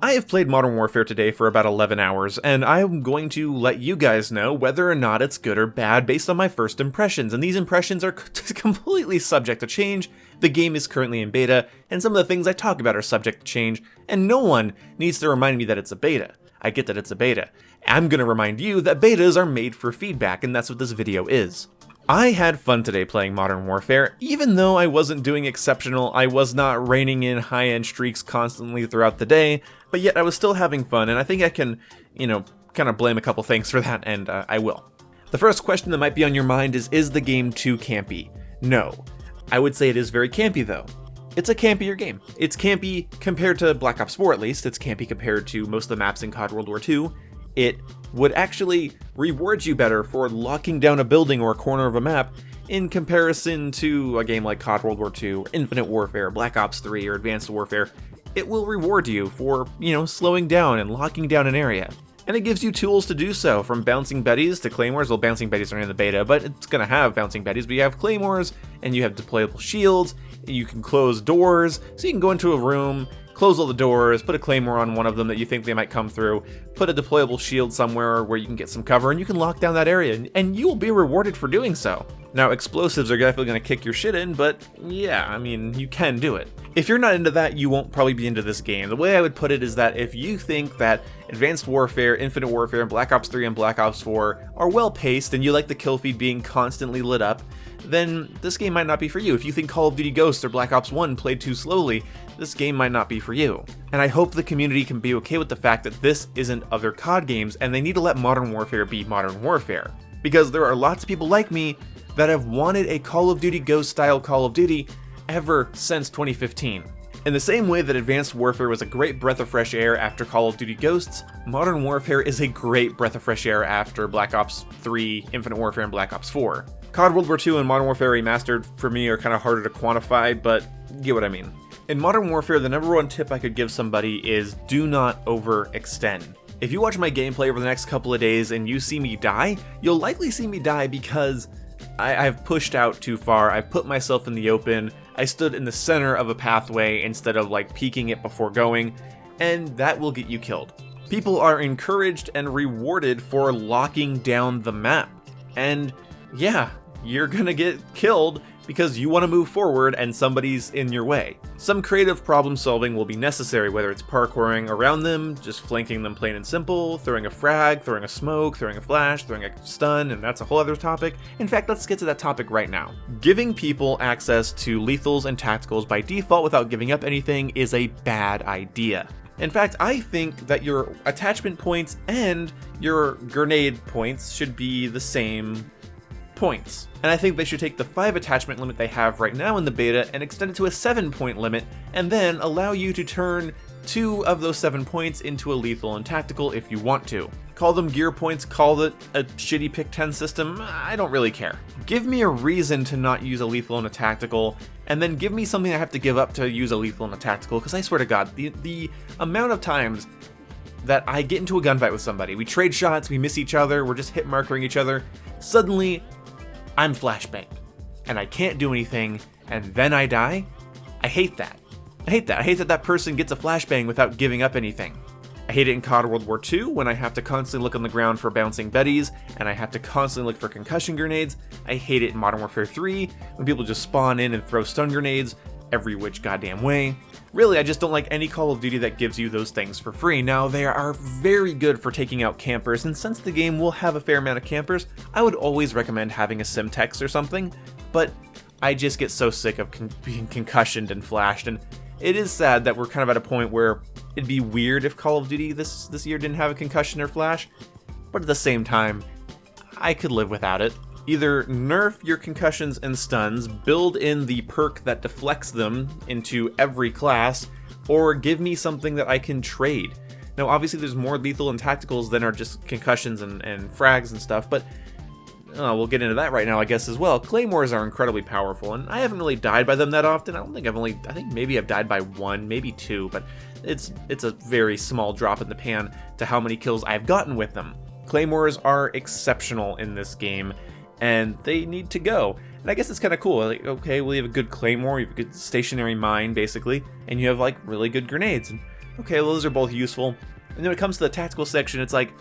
I have played Modern Warfare today for about 11 hours, and I'm going to let you guys know whether or not it's good or bad based on my first impressions, and these impressions are completely subject to change. The game is currently in beta, and some of the things I talk about are subject to change, and no one needs to remind me that it's a beta. I get that it's a beta. I'm going to remind you that betas are made for feedback, and that's what this video is. I had fun today playing Modern Warfare. Even though I wasn't doing exceptional, I was not reining in high-end streaks constantly throughout the day, but yet I was still having fun, and I think I can, kind of blame a couple things for that, and I will. The first question that might be on your mind is the game too campy? No. I would say it is very campy, though. It's a campier game. It's campy compared to Black Ops 4, at least. It's campy compared to most of the maps in COD World War II. It would actually reward you better for locking down a building or a corner of a map in comparison to a game like COD World War II, or Infinite Warfare, Black Ops 3, or Advanced Warfare. It will reward you for, slowing down and locking down an area. And it gives you tools to do so, from bouncing betties to claymores. Well, bouncing betties aren't in the beta, but it's going to have bouncing betties, but you have claymores, and you have deployable shields, and you can close doors, so you can go into a room, close all the doors, put a claymore on one of them that you think they might come through, put a deployable shield somewhere where you can get some cover, and you can lock down that area, and you will be rewarded for doing so. Now, explosives are definitely going to kick your shit in, but yeah, you can do it. If you're not into that, you won't probably be into this game. The way I would put it is that if you think that Advanced Warfare, Infinite Warfare, Black Ops 3, and Black Ops 4 are well-paced, and you like the kill feed being constantly lit up, then this game might not be for you. If you think Call of Duty Ghosts or Black Ops 1 played too slowly, this game might not be for you. And I hope the community can be okay with the fact that this isn't other COD games, and they need to let Modern Warfare be Modern Warfare. Because there are lots of people like me that have wanted a Call of Duty Ghost style Call of Duty ever since 2015. In the same way that Advanced Warfare was a great breath of fresh air after Call of Duty Ghosts, Modern Warfare is a great breath of fresh air after Black Ops 3, Infinite Warfare, and Black Ops 4. COD World War II and Modern Warfare Remastered for me are kind of harder to quantify, but you get what I mean. In Modern Warfare, the number one tip I could give somebody is do not overextend. If you watch my gameplay over the next couple of days and you see me die, you'll likely see me die because I've pushed out too far. I've put myself in the open. I stood in the center of a pathway instead of peeking it before going, and that will get you killed. People are encouraged and rewarded for locking down the map. And yeah, you're gonna get killed because you want to move forward and somebody's in your way. Some creative problem solving will be necessary, whether it's parkouring around them, just flanking them plain and simple, throwing a frag, throwing a smoke, throwing a flash, throwing a stun, and that's a whole other topic. In fact, let's get to that topic right now. Giving people access to lethals and tacticals by default without giving up anything is a bad idea. In fact, I think that your attachment points and your grenade points should be the same points. And I think they should take the 5 attachment limit they have right now in the beta and extend it to a 7-point limit, and then allow you to turn 2 of those 7 points into a lethal and tactical if you want to. Call them gear points, call it a shitty pick 10 system, I don't really care. Give me a reason to not use a lethal and a tactical, and then give me something I have to give up to use a lethal and a tactical, because I swear to God, the amount of times that I get into a gunfight with somebody, we trade shots, we miss each other, we're just hit markering each other, suddenly I'm flashbanged, and I can't do anything, and then I die? I hate that. I hate that that person gets a flashbang without giving up anything. I hate it in COD World War II when I have to constantly look on the ground for bouncing betties, and I have to constantly look for concussion grenades. I hate it in Modern Warfare 3 when people just spawn in and throw stun grenades every which goddamn way. Really, I just don't like any Call of Duty that gives you those things for free. Now, they are very good for taking out campers, and since the game will have a fair amount of campers, I would always recommend having a Simtex or something, but I just get so sick of being concussioned and flashed, and it is sad that we're kind of at a point where it'd be weird if Call of Duty this year didn't have a concussion or flash, but at the same time, I could live without it. Either nerf your concussions and stuns, build in the perk that deflects them into every class, or give me something that I can trade. Now, obviously there's more lethal and tacticals than are just concussions and frags and stuff, but we'll get into that right now, I guess, as well. Claymores are incredibly powerful, and I haven't really died by them that often. I think maybe I've died by 1, maybe 2, but it's a very small drop in the pan to how many kills I've gotten with them. Claymores are exceptional in this game, and they need to go. And I guess it's kind of cool. Like, okay, well, you have a good claymore, you have a good stationary mine, basically, and you have, like, really good grenades. And okay, well, those are both useful. And then when it comes to the tactical section, it's like,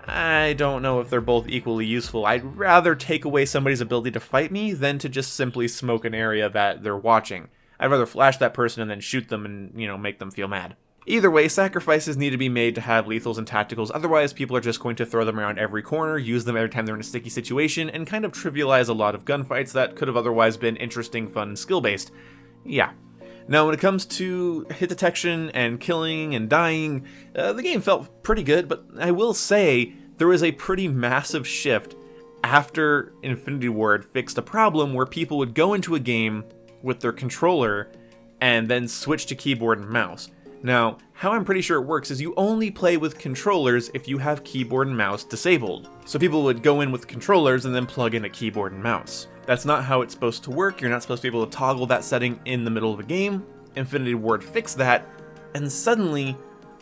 I don't know if they're both equally useful. I'd rather take away somebody's ability to fight me than to just simply smoke an area that they're watching. I'd rather flash that person and then shoot them and, make them feel mad. Either way, sacrifices need to be made to have lethals and tacticals, otherwise people are just going to throw them around every corner, use them every time they're in a sticky situation, and kind of trivialize a lot of gunfights that could have otherwise been interesting, fun, and skill-based. Yeah. Now, when it comes to hit detection and killing and dying, the game felt pretty good, but I will say there was a pretty massive shift after Infinity Ward fixed a problem where people would go into a game with their controller and then switch to keyboard and mouse. Now, how I'm pretty sure it works is you only play with controllers if you have keyboard and mouse disabled. So people would go in with controllers and then plug in a keyboard and mouse. That's not how it's supposed to work. You're not supposed to be able to toggle that setting in the middle of a game. Infinity Ward fixed that, and suddenly,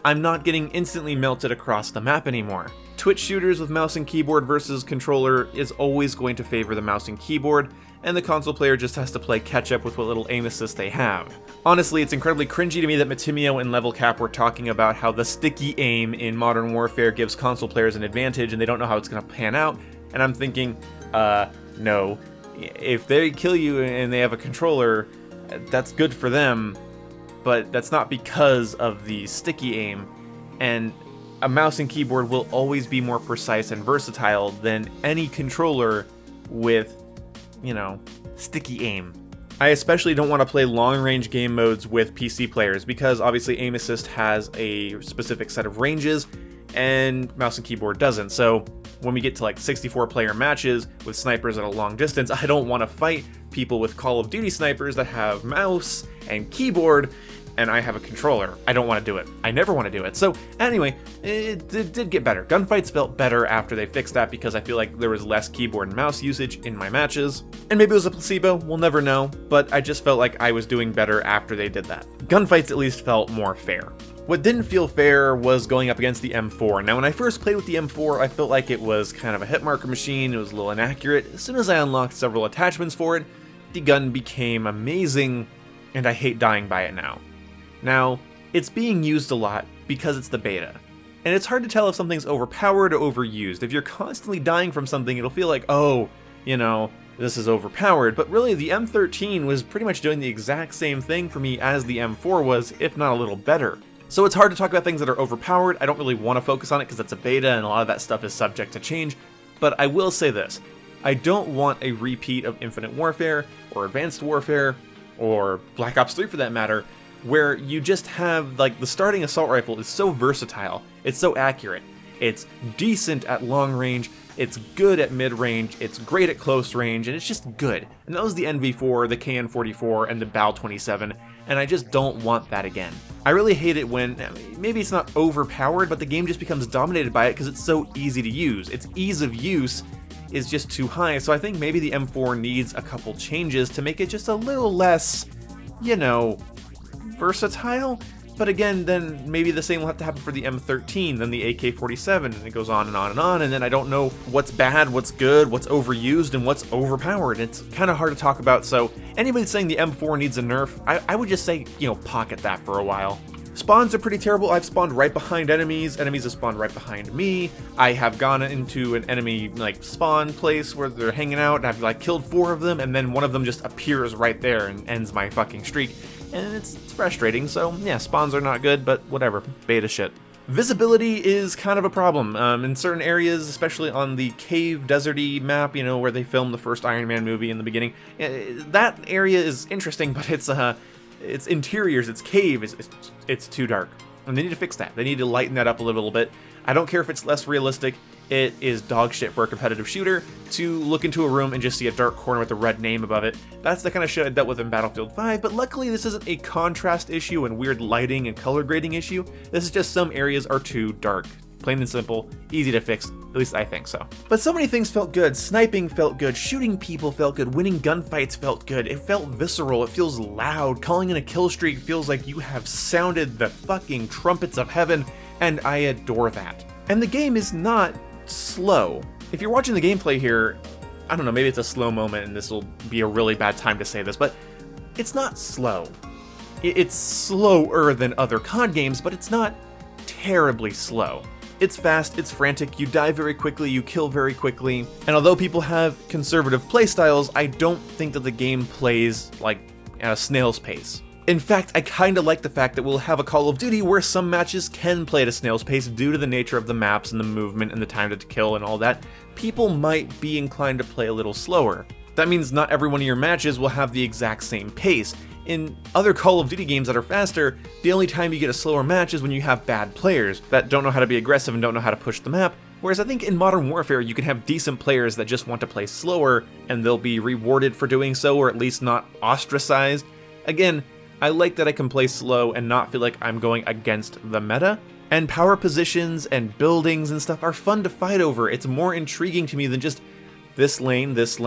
I'm not getting instantly melted across the map anymore. Twitch shooters with mouse and keyboard versus controller is always going to favor the mouse and keyboard, and the console player just has to play catch up with what little aim assist they have. Honestly, it's incredibly cringy to me that Matimio and Level Cap were talking about how the sticky aim in Modern Warfare gives console players an advantage and they don't know how it's going to pan out, and I'm thinking, no. If they kill you and they have a controller, that's good for them, but that's not because of the sticky aim, and a mouse and keyboard will always be more precise and versatile than any controller with, sticky aim. I especially don't want to play long-range game modes with PC players because obviously aim assist has a specific set of ranges and mouse and keyboard doesn't. So when we get to like 64-player matches with snipers at a long distance, I don't want to fight people with Call of Duty snipers that have mouse and keyboard and I have a controller. I don't want to do it. I never want to do it. So anyway, it did get better. Gunfights felt better after they fixed that because I feel like there was less keyboard and mouse usage in my matches. And maybe it was a placebo, we'll never know, but I just felt like I was doing better after they did that. Gunfights at least felt more fair. What didn't feel fair was going up against the M4. Now when I first played with the M4, I felt like it was kind of a hit marker machine, it was a little inaccurate. As soon as I unlocked several attachments for it, the gun became amazing, and I hate dying by it now. Now, it's being used a lot because it's the beta, and it's hard to tell if something's overpowered or overused. If you're constantly dying from something, it'll feel like, oh, this is overpowered, but really the M13 was pretty much doing the exact same thing for me as the M4 was, if not a little better. So it's hard to talk about things that are overpowered. I don't really want to focus on it because it's a beta and a lot of that stuff is subject to change, but I will say this. I don't want a repeat of Infinite Warfare or Advanced Warfare or Black Ops 3 for that matter, where you just have, the starting assault rifle is so versatile, it's so accurate, it's decent at long range, it's good at mid range, it's great at close range, and it's just good. And that was the NV4, the KN44, and the BAL-27, and I just don't want that again. I really hate it when, maybe it's not overpowered, but the game just becomes dominated by it because it's so easy to use. Its ease of use is just too high, so I think maybe the M4 needs a couple changes to make it just a little less, versatile, but again, then maybe the same will have to happen for the M13, then the AK-47, and it goes on and on and on, and then I don't know what's bad, what's good, what's overused, and what's overpowered. It's kind of hard to talk about, so anybody saying the M4 needs a nerf, I would just say, pocket that for a while. Spawns are pretty terrible. I've spawned right behind enemies have spawned right behind me. I have gone into an enemy, spawn place where they're hanging out, and I've, killed 4 of them, and then one of them just appears right there and ends my fucking streak. And it's frustrating, so yeah, spawns are not good, but whatever, beta shit. Visibility is kind of a problem. In certain areas, especially on the cave deserty map, where they filmed the first Iron Man movie in the beginning, that area is interesting, but it's interiors, it's cave, it's too dark. And they need to fix that. They need to lighten that up a little bit. I don't care if it's less realistic. It is dog shit for a competitive shooter to look into a room and just see a dark corner with a red name above it. That's the kind of shit I dealt with in Battlefield 5, but luckily this isn't a contrast issue and weird lighting and color grading issue. This is just some areas are too dark. Plain and simple, easy to fix, at least I think so. But so many things felt good. Sniping felt good, shooting people felt good, winning gunfights felt good, it felt visceral, it feels loud, calling in a kill streak feels like you have sounded the fucking trumpets of heaven, and I adore that. And the game is not slow. If you're watching the gameplay here, I don't know, maybe it's a slow moment and this will be a really bad time to say this, but it's not slow. It's slower than other COD games, but it's not terribly slow. It's fast, it's frantic, you die very quickly, you kill very quickly, and although people have conservative playstyles, I don't think that the game plays like at a snail's pace. In fact, I kinda like the fact that we'll have a Call of Duty where some matches can play at a snail's pace due to the nature of the maps and the movement and the time to kill and all that. People might be inclined to play a little slower. That means not every one of your matches will have the exact same pace. In other Call of Duty games that are faster, the only time you get a slower match is when you have bad players that don't know how to be aggressive and don't know how to push the map. Whereas I think in Modern Warfare, you can have decent players that just want to play slower, and they'll be rewarded for doing so, or at least not ostracized. Again, I like that I can play slow and not feel like I'm going against the meta. And power positions and buildings and stuff are fun to fight over. It's more intriguing to me than just this lane, and this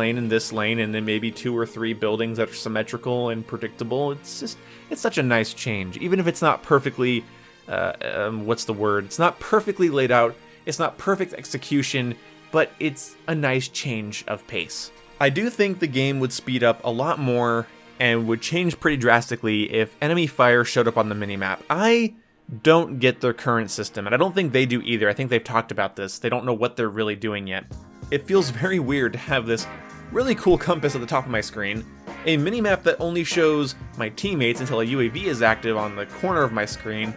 lane, and then maybe 2 or 3 buildings that are symmetrical and predictable. It's such a nice change. Even if it's not perfectly, it's not perfectly laid out, it's not perfect execution, but it's a nice change of pace. I do think the game would speed up a lot more and would change pretty drastically if enemy fire showed up on the minimap. I don't get their current system, and I don't think they do either. I think they've talked about this. They don't know what they're really doing yet. It feels very weird to have this really cool compass at the top of my screen, a minimap that only shows my teammates until a UAV is active on the corner of my screen,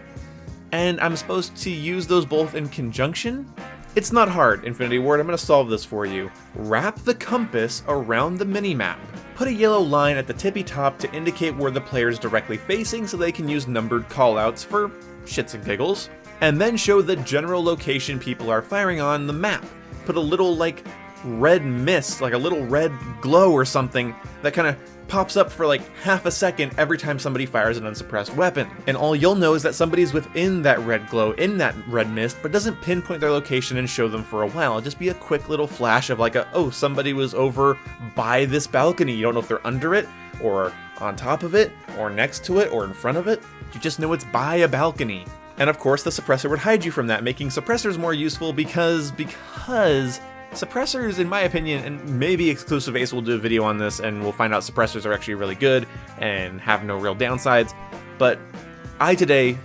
and I'm supposed to use those both in conjunction? It's not hard, Infinity Ward, I'm going to solve this for you. Wrap the compass around the minimap. Put a yellow line at the tippy top to indicate where the player is directly facing so they can use numbered callouts for shits and giggles. And then show the general location people are firing on the map. Put a little, like, red mist, like a little red glow or something that kind of pops up for like half a second every time somebody fires an unsuppressed weapon. And all you'll know is that somebody's within that red glow, in that red mist, but doesn't pinpoint their location and show them for a while. It'll just be a quick little flash of like oh, somebody was over by this balcony. You don't know if they're under it, or on top of it, or next to it, or in front of it. You just know it's by a balcony. And of course the suppressor would hide you from that, making suppressors more useful because suppressors, in my opinion, and maybe Exclusive Ace will do a video on this and we'll find out suppressors are actually really good and have no real downsides, but I today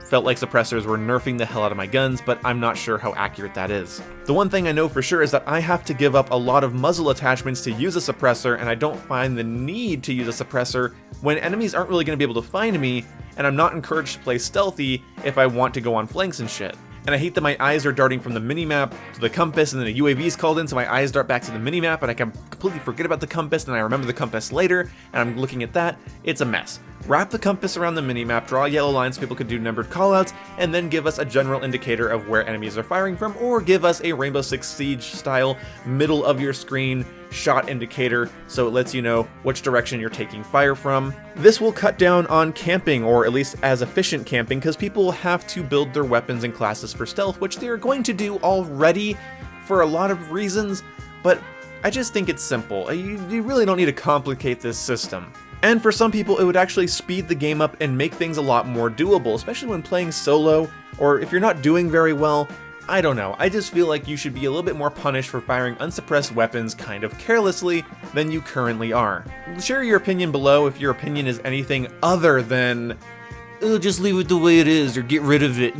felt like suppressors were nerfing the hell out of my guns, but I'm not sure how accurate that is. The one thing I know for sure is that I have to give up a lot of muzzle attachments to use a suppressor, and I don't find the need to use a suppressor when enemies aren't really going to be able to find me, and I'm not encouraged to play stealthy if I want to go on flanks and shit. And I hate that my eyes are darting from the minimap to the compass, and then a UAV is called in, so my eyes dart back to the minimap, and I can completely forget about the compass, and I remember the compass later, and I'm looking at that. It's a mess. Wrap the compass around the minimap, draw yellow lines so people could do numbered callouts, and then give us a general indicator of where enemies are firing from, or give us a Rainbow Six Siege style middle of your screen shot indicator so it lets you know which direction you're taking fire from. This will cut down on camping, or at least as efficient camping, because people will have to build their weapons and classes for stealth, which they're going to do already for a lot of reasons, but I just think it's simple. You really don't need to complicate this system. And for some people, it would actually speed the game up and make things a lot more doable, especially when playing solo, or if you're not doing very well. I don't know, I just feel like you should be a little bit more punished for firing unsuppressed weapons kind of carelessly than you currently are. Share your opinion below if your opinion is anything other than, oh, just leave it the way it is or get rid of it.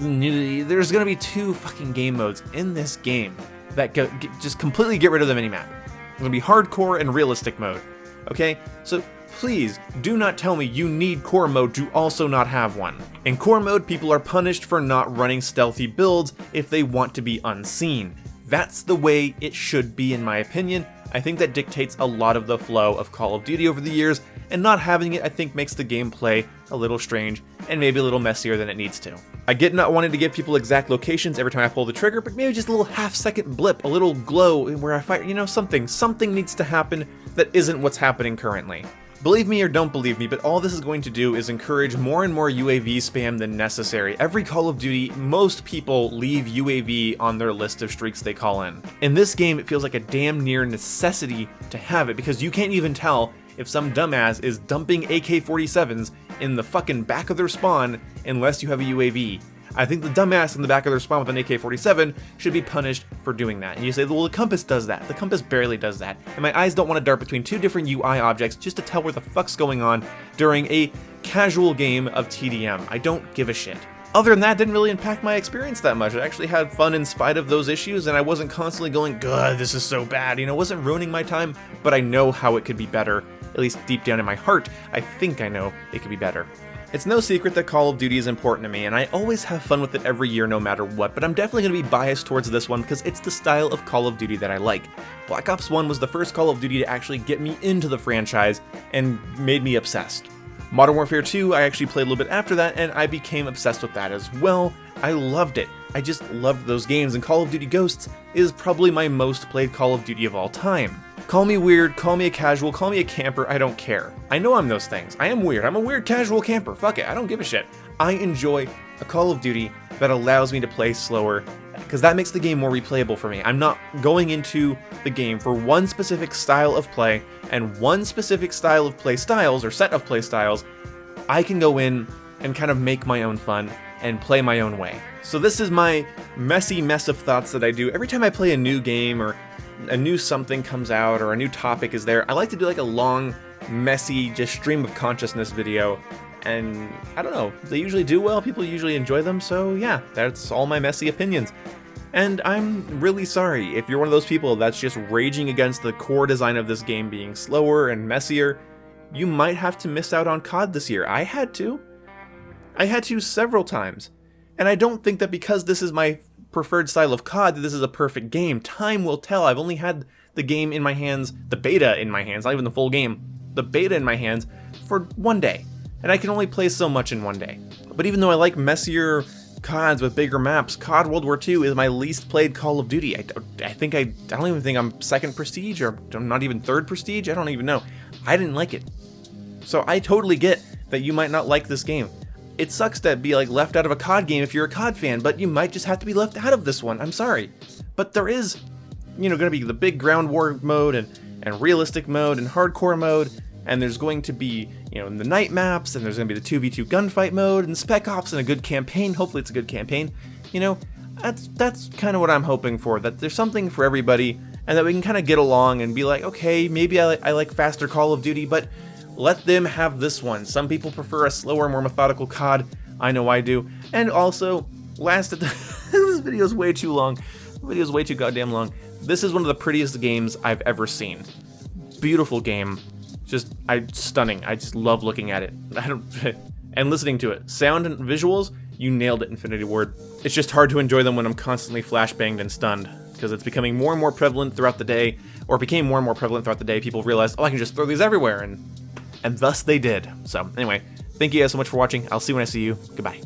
There's gonna be 2 fucking game modes in this game that just completely get rid of the minimap. There's gonna be hardcore and realistic mode, okay? So please do not tell me you need core mode to also not have one. In core mode, people are punished for not running stealthy builds if they want to be unseen. That's the way it should be, in my opinion. I think that dictates a lot of the flow of Call of Duty over the years, and not having it I think makes the gameplay a little strange and maybe a little messier than it needs to. I get not wanting to give people exact locations every time I pull the trigger, but maybe just a little half-second blip, a little glow where I fire, you know, something needs to happen that isn't what's happening currently. Believe me or don't believe me, but all this is going to do is encourage more and more UAV spam than necessary. Every Call of Duty, most people leave UAV on their list of streaks they call in. In this game, it feels like a damn near necessity to have it, because you can't even tell if some dumbass is dumping AK-47s in the fucking back of their spawn unless you have a UAV. I think the dumbass in the back of their spawn with an AK-47 should be punished for doing that. And you say, well, the compass does that. The compass barely does that. And my eyes don't want to dart between 2 different UI objects just to tell where the fuck's going on during a casual game of TDM. I don't give a shit. Other than that, it didn't really impact my experience that much. I actually had fun in spite of those issues, and I wasn't constantly going, God, this is so bad. You know, it wasn't ruining my time, but I know how it could be better. At least deep down in my heart, I think I know it could be better. It's no secret that Call of Duty is important to me, and I always have fun with it every year no matter what, but I'm definitely going to be biased towards this one because it's the style of Call of Duty that I like. Black Ops 1 was the first Call of Duty to actually get me into the franchise and made me obsessed. Modern Warfare 2 I actually played a little bit after that, and I became obsessed with that as well. I loved it. I just loved those games, and Call of Duty Ghosts is probably my most played Call of Duty of all time. Call me weird, call me a casual, call me a camper, I don't care. I know I'm those things. I am weird. I'm a weird casual camper. Fuck it, I don't give a shit. I enjoy a Call of Duty that allows me to play slower, because that makes the game more replayable for me. I'm not going into the game for one specific style of play and one specific style of play styles or set of play styles. I can go in and kind of make my own fun and play my own way. So this is my messy mess of thoughts that I do every time I play a new game or a new something comes out or a new topic is there. I like to do like a long, messy, just stream of consciousness video, and I don't know, they usually do well, people usually enjoy them, so yeah, that's all my messy opinions. And I'm really sorry if you're one of those people that's just raging against the core design of this game being slower and messier. You might have to miss out on COD this year. I had to. I had to several times. And I don't think that because this is my preferred style of COD that this is a perfect game. Time will tell. I've only had the game in my hands, the beta in my hands, not even the full game, the beta in my hands for one day. And I can only play so much in one day. But even though I like messier CODs with bigger maps, COD World War II is my least played Call of Duty. I don't even think I'm second prestige, or I'm not even third prestige. I don't even know. I didn't like it. So I totally get that you might not like this game. It sucks to be like left out of a COD game if you're a COD fan, but you might just have to be left out of this one. I'm sorry. But there is, going to be the big ground war mode and realistic mode and hardcore mode, and there's going to be, the night maps, and there's going to be the 2v2 gunfight mode and Spec Ops and a good campaign. Hopefully it's a good campaign. That's kind of what I'm hoping for, that there's something for everybody and that we can kind of get along and be like, okay, maybe I like faster Call of Duty, but let them have this one. Some people prefer a slower, more methodical COD. I know I do. And also, this video is way too long. The video is way too goddamn long. This is one of the prettiest games I've ever seen. Beautiful game. Stunning. I just love looking at it. And listening to it. Sound and visuals, you nailed it, Infinity Ward. It's just hard to enjoy them when I'm constantly flashbanged and stunned, because it's becoming more and more prevalent throughout the day, or became more and more prevalent throughout the day. People realized, I can just throw these everywhere, and thus they did. So anyway, thank you guys so much for watching. I'll see you when I see you. Goodbye.